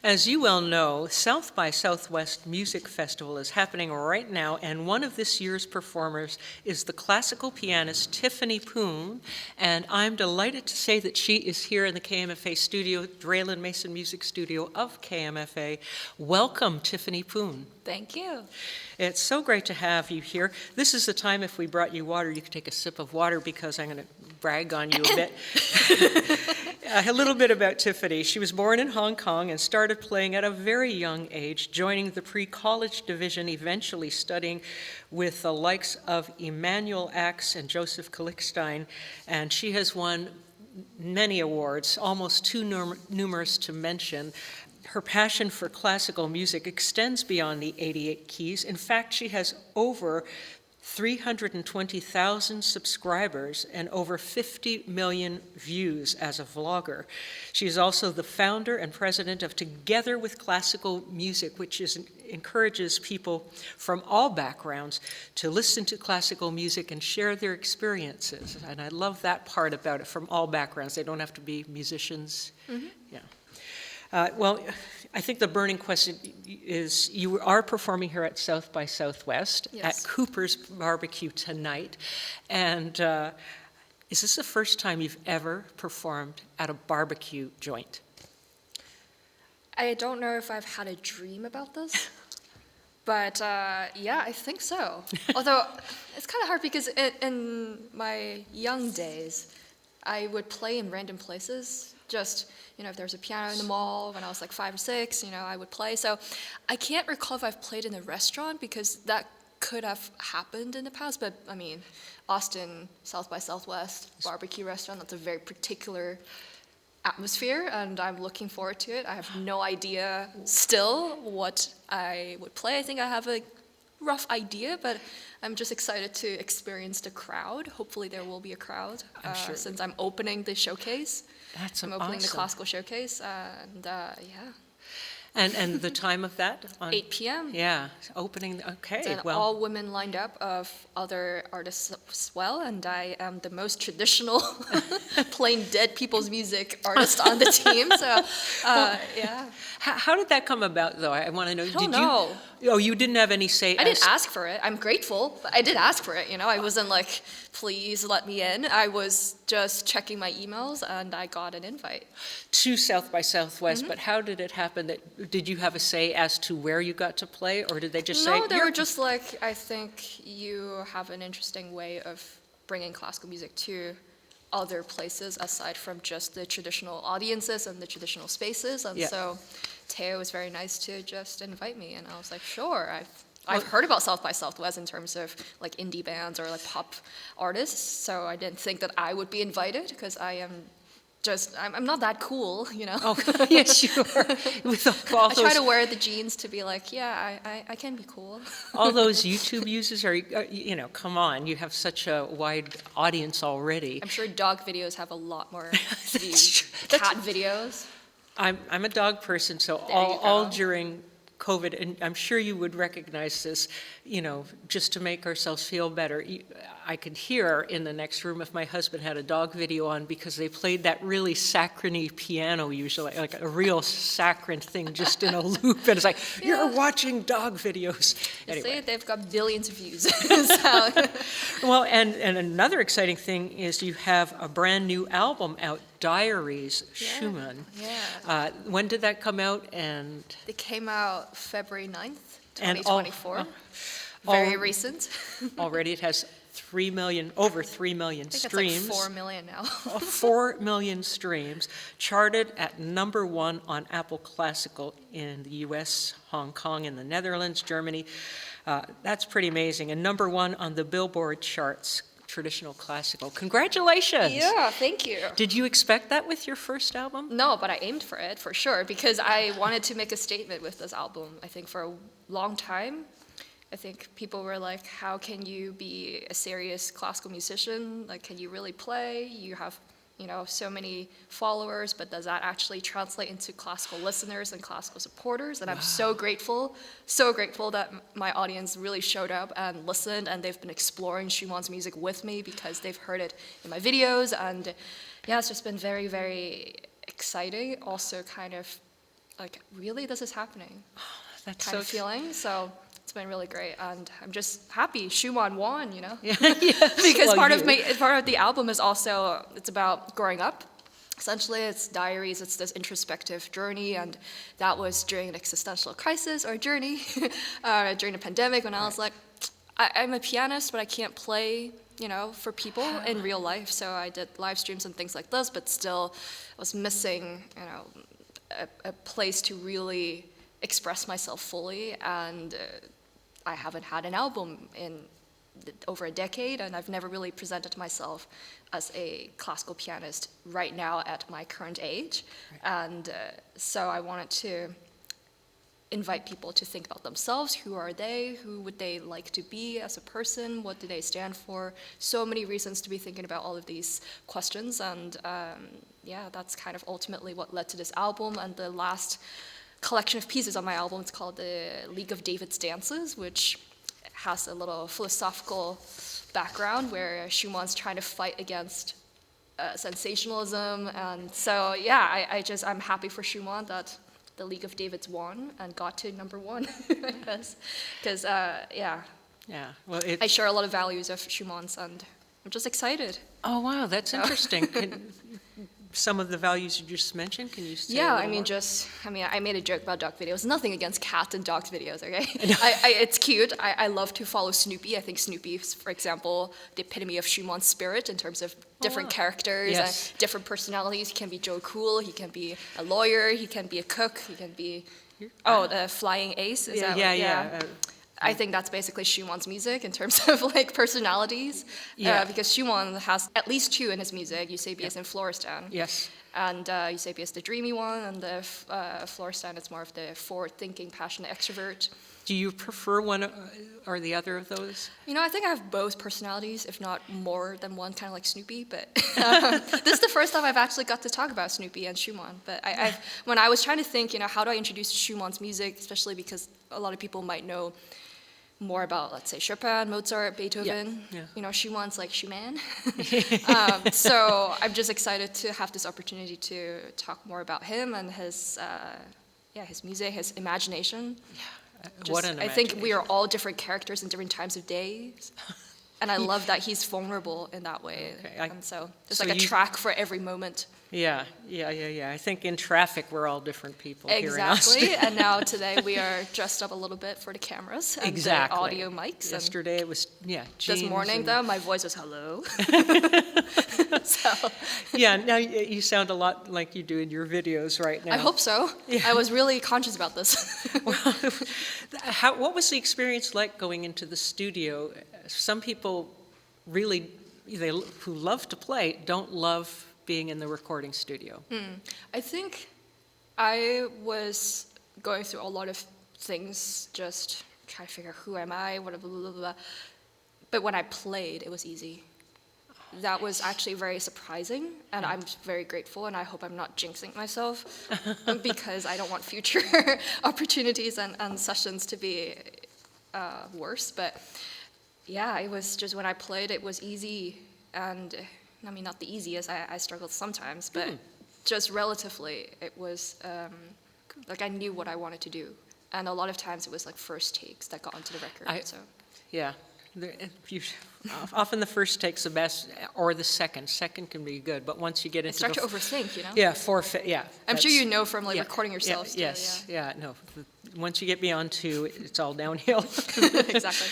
As you well know, South by Southwest Music Festival is happening right now, and one of this year's performers is the classical pianist Tiffany Poon, and I'm delighted to say that she is here in the KMFA studio, Draylen Mason Music Studio of KMFA. Welcome, Tiffany Poon. Thank you. It's so great to have you here. This is the time if we brought you water, you could take a sip of water because I'm going to brag on you a bit. A little bit about Tiffany. She was born in Hong Kong and started playing at a very young age, joining the pre-college division, eventually studying with the likes of Emanuel Ax and Joseph Caballé. And she has won many awards, almost too numerous to mention. Her passion for classical music extends beyond the 88 keys. In fact, she has over 320,000 subscribers and over 50 million views as a vlogger. She is also the founder and president of Together with Classical Music, which encourages people from all backgrounds to listen to classical music and share their experiences. And I love that part about it, from all backgrounds. They don't have to be musicians. Mm-hmm. Yeah. Well, I think the burning question is, you are performing here at South by Southwest, yes, at Cooper's Barbecue tonight. And is this the first time you've ever performed at a barbecue joint? I don't know if I've had a dream about this, but yeah, I think so. Although it's kind of hard because in my young days, I would play in random places. Just, if there's a piano in the mall when I was like 5 or 6, I would play. So I can't recall if I've played in a restaurant because that could have happened in the past. But I mean, Austin, South by Southwest, barbecue restaurant, that's a very particular atmosphere and I'm looking forward to it. I have no idea still what I would play. I think I have a rough idea, but I'm just excited to experience the crowd. Hopefully there will be a crowd sure. Since I'm opening the showcase. I'm opening awesome. the classical showcase, and yeah. And the time of that? 8 p.m. Yeah, opening, okay. It's an all-women lineup of other artists as well, and I am the most traditional playing dead people's music artist on the team, so yeah. How did that come about, though? I want to know. I don't know. You didn't have any say? I didn't ask for it. I'm grateful, but I did ask for it, I wasn't like, please let me in. I was just checking my emails, and I got an invite. To South by Southwest, Mm-hmm. but how did it happen? Did you have a say as to where you got to play, or did they just say? No, they were just like, I think you have an interesting way of bringing classical music to other places aside from just the traditional audiences and the traditional spaces, and so Theo was very nice to just invite me, and I was like, sure. I've heard about South by Southwest in terms of like indie bands or like pop artists, so I didn't think that I would be invited because I'm not that cool, Oh, yes, you are. With all I try to wear the jeans to be like, yeah, I can be cool. All those YouTube users are, come on, you have such a wide audience already. I'm sure dog videos have a lot more views. Cat videos. I'm a dog person, so all during COVID, and I'm sure you would recognize this, just to make ourselves feel better. I could hear in the next room if my husband had a dog video on because they played that really saccharine piano usually, like a real saccharine thing just in a loop. And it's like, you're watching dog videos. Anyway. Anyway. Say they've got billions of views. Well, and another exciting thing is you have a brand new album out, Diaries, Schumann. Yeah. When did that come out? And it came out February 9th, 2024. Very recent. Already it has over 3 million streams. It's like 4 million now. 4 million streams, charted at #1 on Apple Classical in the US, Hong Kong, and the Netherlands, Germany. That's pretty amazing. And #1 on the Billboard charts, traditional classical. Congratulations. Yeah, thank you. Did you expect that with your first album? No, but I aimed for it, for sure, because I wanted to make a statement with this album, I think, for a long time. I think people were like, how can you be a serious classical musician? Like, can you really play? You have, so many followers, but does that actually translate into classical listeners and classical supporters? And I'm so grateful that my audience really showed up and listened, and they've been exploring Schumann's music with me because they've heard it in my videos. And yeah, it's just been very, very exciting. Also kind of like, really, this is happening That's kind so of feeling. So it's been really great, and I'm just happy Schumann won, you know? Yes. Because Well, part of the album is also, it's about growing up. Essentially, it's Diaries, it's this introspective journey, and that was during an existential crisis or journey during the pandemic when I was like, I'm a pianist, but I can't play, you know, for people in real life. So I did live streams and things like this, but still was missing, you know, a place to really express myself fully. And I haven't had an album in over a decade, and I've never really presented myself as a classical pianist right now at my current age. Right. And so I wanted to invite people to think about themselves. Who are they? Who would they like to be as a person? What do they stand for? So many reasons to be thinking about all of these questions. And yeah, that's kind of ultimately what led to this album. And the last collection of pieces on my album, it's called the League of David's Dances, which has a little philosophical background where Schumann's trying to fight against sensationalism. And so, yeah, I'm happy for Schumann that the League of Davids won and got to number one, I guess. Because, yeah. Yeah. Well, I share a lot of values of Schumann's, and I'm just excited. Oh, wow, that's interesting. Some of the values you just mentioned, can you say a little more? I made a joke about dog videos. Nothing against cat and dogs videos, okay? It's cute. I love to follow Snoopy. I think Snoopy is, for example, the epitome of Schumann's spirit in terms of different characters and different personalities. He can be Joe Cool, he can be a lawyer, he can be a cook, he can be, the flying ace. Is that yeah. I think that's basically Schumann's music in terms of like personalities, because Schumann has at least two in his music, Eusebius and Florestan. Yes. And Eusebius the dreamy one, and the Florestan is more of the forward-thinking, passionate extrovert. Do you prefer one or the other of those? You know, I think I have both personalities, if not more than one, kind of like Snoopy. But this is the first time I've actually got to talk about Snoopy and Schumann. But when I was trying to think, how do I introduce Schumann's music, especially because a lot of people might know more about, let's say, Chopin, Mozart, Beethoven. Yeah. Schumann's like Schumann. So I'm just excited to have this opportunity to talk more about him and his music, his imagination. Yeah. What an imagination. I think we are all different characters in different times of days. And I love that he's vulnerable in that way. Okay, and so there's like a track for every moment. Yeah. I think in traffic, we're all different people. Exactly. Here in And now today we are dressed up a little bit for the cameras and the audio mics. Yesterday it was, jeans. This morning, though, my voice was hello. So. Yeah, now you sound a lot like you do in your videos right now. I hope so. Yeah. I was really conscious about this. What was the experience like going into the studio? Some people really, who love to play, don't love being in the recording studio. I think I was going through a lot of things, just trying to figure out who am I, what blah, blah, blah. But when I played, it was easy. That was actually very surprising, and I'm very grateful, and I hope I'm not jinxing myself because I don't want future opportunities and sessions to be worse. But yeah, it was just when I played, it was easy, and not the easiest, I struggled sometimes, but just relatively, it was like I knew what I wanted to do. And a lot of times it was like first takes that got onto the record. Yeah. Often the first take's the best, or the second. Second can be good, but once you get into start to overthink, Yeah, I'm sure you know from recording yourself. No. Once you get beyond two, it's all downhill. Exactly.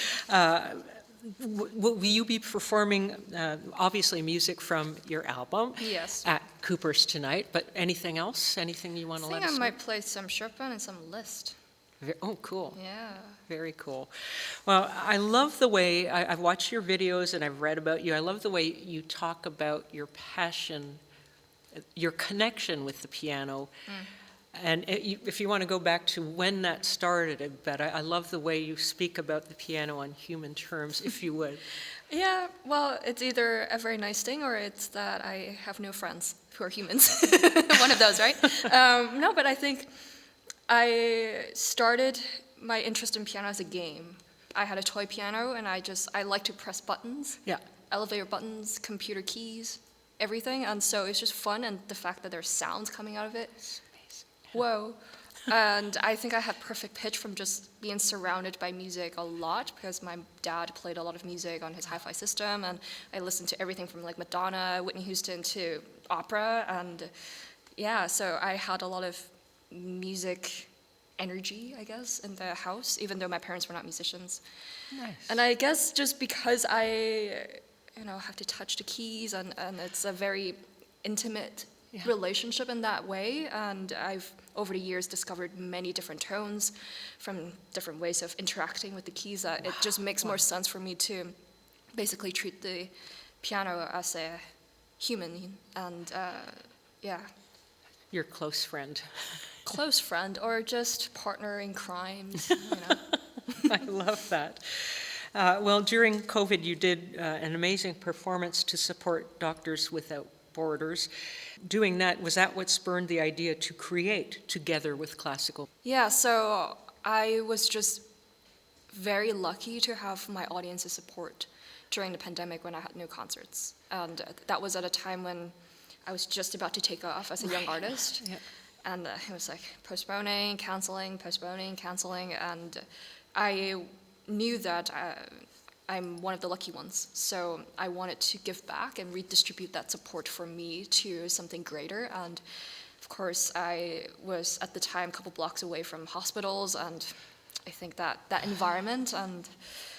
Will you be performing, obviously, music from your album? Yes. At Cooper's tonight, but anything else? Anything you want to let us know? I might play some Chopin and some Liszt. Oh, cool. Yeah. Very cool. Well, I love the way, I've watched your videos and I've read about you. I love the way you talk about your passion, your connection with the piano. And if you want to go back to when that started, I love the way you speak about the piano on human terms, if you would. Yeah, well, it's either a very nice thing or it's that I have no friends who are humans. One of those, right? No, but I think I started my interest in piano as a game. I had a toy piano, and I like to press buttons. Yeah. Elevator buttons, computer keys, everything. And so it's just fun, and the fact that there's sounds coming out of it. Whoa. And I think I had perfect pitch from just being surrounded by music a lot, because my dad played a lot of music on his hi-fi system, and I listened to everything from like Madonna, Whitney Houston to opera, and yeah, so I had a lot of music energy, I guess, in the house, even though my parents were not musicians. Nice. And I guess just because I, have to touch the keys, and it's a very intimate relationship in that way, and I've over the years discovered many different tones from different ways of interacting with the keys, that it just makes more sense for me to basically treat the piano as a human, and Your close friend. Close friend, or just partner in crimes, I love that. Well, during COVID, you did an amazing performance to support Doctors Without Borders. Doing that, was that what spurred the idea to create Together with Classical? Yeah, so I was just very lucky to have my audience's support during the pandemic when I had no concerts. And that was at a time when I was just about to take off as a young artist. Yeah. And it was like postponing, canceling, and I knew that I'm one of the lucky ones. So I wanted to give back and redistribute that support for me to something greater. And of course, I was at the time a couple blocks away from hospitals, and I think that environment, and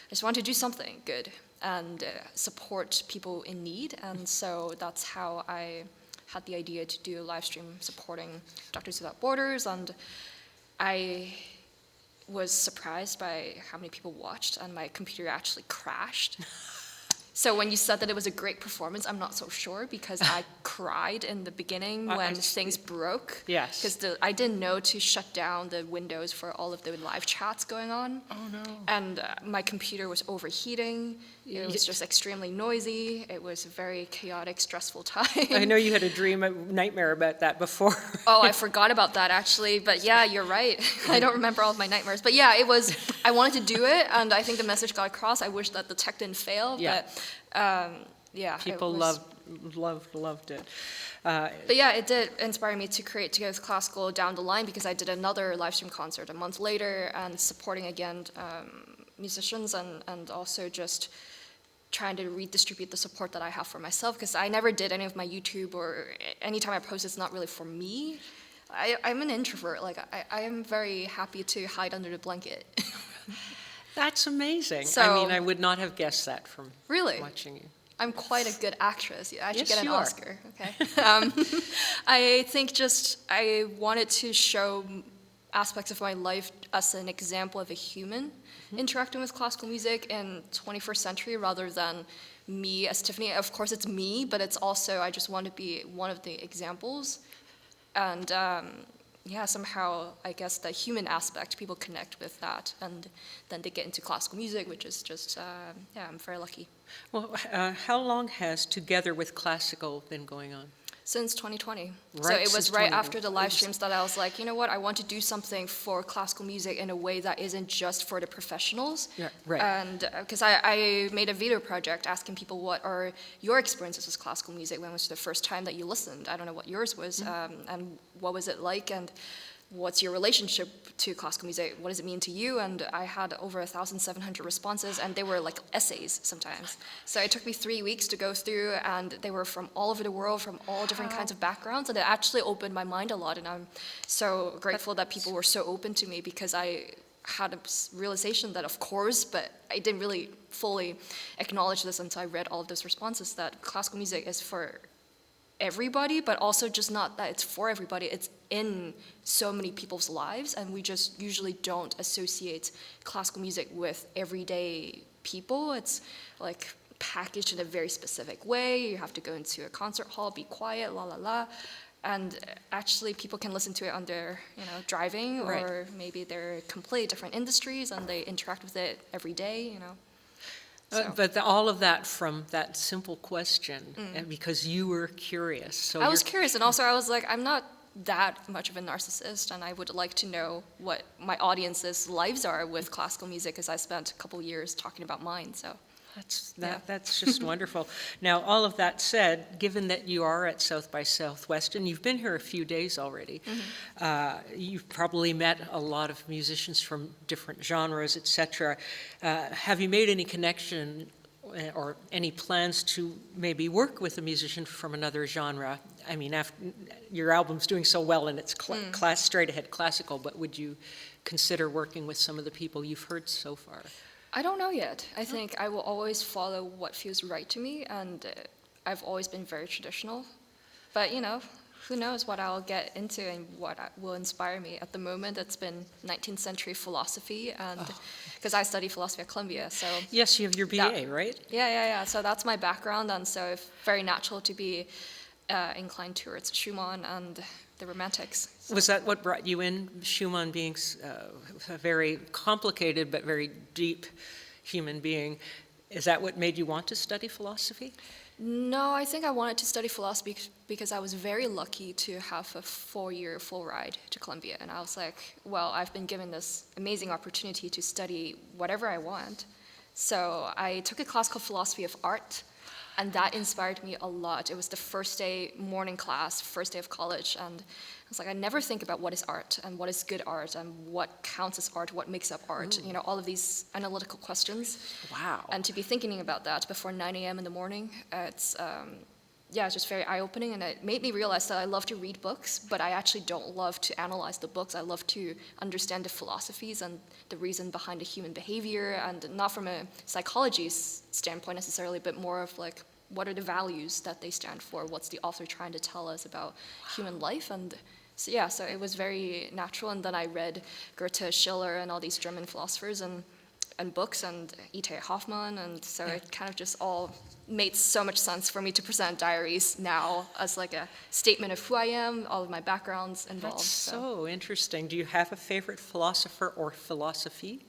I just wanted to do something good and support people in need. And so that's how I had the idea to do a live stream supporting Doctors Without Borders, and I was surprised by how many people watched, and my computer actually crashed. So when you said that it was a great performance, I'm not so sure, because I cried in the beginning when things broke. Yes. Because I didn't know to shut down the windows for all of the live chats going on. Oh, no. And my computer was overheating. It was just extremely noisy. It was a very chaotic, stressful time. I know you had a nightmare about that before. Oh, I forgot about that, actually. But yeah, you're right. I don't remember all of my nightmares. But yeah, I wanted to do it, and I think the message got across. I wish that the tech didn't fail. Yeah. But People loved it. But yeah, it did inspire me to create Together with Classical down the line, because I did another live stream concert a month later, and supporting again musicians, and also just trying to redistribute the support that I have for myself, because I never did any of my YouTube, or anytime I post, it's not really for me. I'm an introvert. Like I am very happy to hide under the blanket. That's amazing. So, I mean, I would not have guessed that from really watching you. I'm quite a good actress. I should Yes, get an you are. Oscar. Okay. I think I wanted to show aspects of my life as an example of a human interacting with classical music in 21st century, rather than me as Tiffany. Of course, it's me, but it's also, I just want to be one of the examples. And somehow, I guess the human aspect, people connect with that, and then they get into classical music, which is just, I'm very lucky. Well, how long has Together with Classical been going on? Since 2020. So Right, it was since right 2020. after the live streams that I was like, you know what, I want to do something for classical music in a way that isn't just for the professionals. Yeah, right. And because I made a video project asking people, what are your experiences with classical music? When was the first time that you listened? I don't know what yours was, and what was it like, and what's your relationship to classical music? What does it mean to you? And I had over 1,700 responses, and they were like essays sometimes. So it took me 3 weeks to go through, and they were from all over the world, from all different kinds of backgrounds, and it actually opened my mind a lot, and I'm so grateful that people were so open to me, because I had a realization that, of course, but I didn't really fully acknowledge this until I read all of those responses, that classical music is for everybody, but also just not that it's for everybody, it's in so many people's lives, and we just usually don't associate classical music with everyday people. It's like packaged in a very specific way. You have to go into a concert hall, be quiet, la la la, and actually people can listen to it on their, driving, Right. or maybe they're completely different industries and they interact with it every day, So. But all of that from that simple question, and because you were curious. So I was curious, and also I was like, I'm not that much of a narcissist, and I would like to know what my audience's lives are with classical music, because I spent a couple years talking about mine. So That's just wonderful. Now, all of that said, given that you are at South by Southwest, and you've been here a few days already, you've probably met a lot of musicians from different genres, etc. Have you made any connection or any plans to maybe work with a musician from another genre? I mean, your album's doing so well and it's straight ahead classical, but would you consider working with some of the people you've heard so far? I don't know yet. I think I will always follow what feels right to me, and I've always been very traditional. But, who knows what I'll get into and what will inspire me. At the moment, it's been 19th century philosophy, and because I study philosophy at Columbia, so... Yes, you have your BA, right? Yeah. So that's my background, and so it's very natural to be inclined towards Schumann and the Romantics. So. Was that what brought you in, Schumann being a very complicated but very deep human being? Is that what made you want to study philosophy? No, I think I wanted to study philosophy because I was very lucky to have a 4-year full ride to Columbia. And I was like, well, I've been given this amazing opportunity to study whatever I want. So I took a class called Philosophy of Art, and that inspired me a lot. It was the first day morning class, first day of college, and I was like, I never think about what is art and what is good art and what counts as art, what makes up art, all of these analytical questions. Wow. And to be thinking about that before 9 a.m. in the morning, it's just very eye-opening, and it made me realize that I love to read books, but I actually don't love to analyze the books. I love to understand the philosophies and the reason behind the human behavior, and not from a psychology standpoint necessarily, but more of like, what are the values that they stand for? What's the author trying to tell us about human life? And so it was very natural. And then I read Goethe, Schiller, and all these German philosophers and books, and E.T. Hoffmann, and so it kind of just all made so much sense for me to present Diaries now as like a statement of who I am, all of my backgrounds involved. That's so interesting. Do you have a favorite philosopher or philosophy?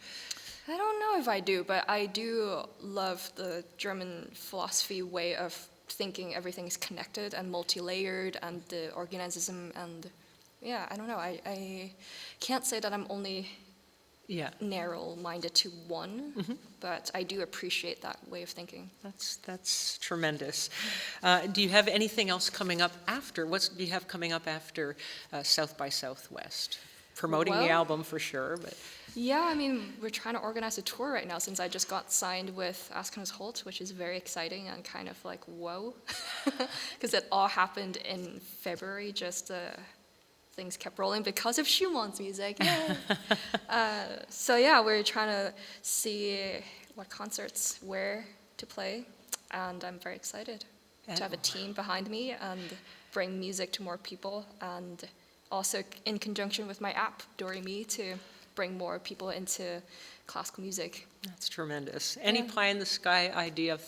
I don't know if I do, but I do love the German philosophy way of thinking everything is connected and multi-layered, and the organism, and I don't know. I can't say that I'm only narrow-minded to one, but I do appreciate that way of thinking. That's tremendous. Do you have anything else coming up after? What do you have coming up after South by Southwest? Promoting the album for sure, but... Yeah, I mean, we're trying to organize a tour right now since I just got signed with Askenus-Holt, which is very exciting and kind of like, whoa, because it all happened in February, just things kept rolling because of Schumann's music. We're trying to see what concerts, where to play, and I'm very excited to have a team behind me and bring music to more people, and also in conjunction with my app, Doremi, to bring more people into classical music. That's tremendous. Any pie-in-the-sky idea of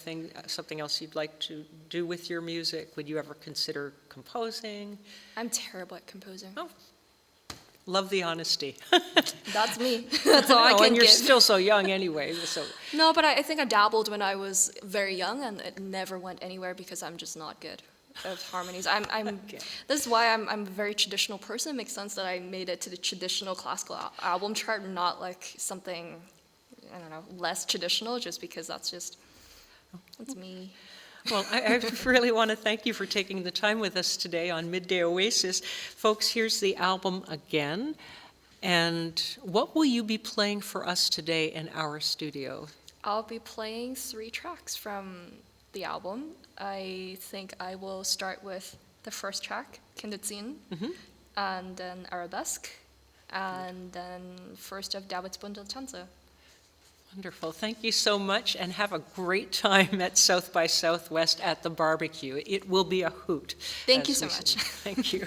something else you'd like to do with your music? Would you ever consider composing? I'm terrible at composing. Oh, love the honesty. That's me. That's all I can and you're give. Still so young anyway. So. No, but I think I dabbled when I was very young, and it never went anywhere because I'm just not good of harmonies. This is why I'm a very traditional person. It makes sense that I made it to the traditional classical album chart, not like something, I don't know, less traditional, just because that's me. Well, I really want to thank you for taking the time with us today on Midday Oasis. Folks, here's the album again. And what will you be playing for us today in our studio? I'll be playing 3 tracks from the album. I think I will start with the first track, Kinderzehen, and then Arabesque, and then first of David's Bundeltanze. Wonderful. Thank you so much, and have a great time at South by Southwest at the barbecue. It will be a hoot. Thank you so much. Thank you.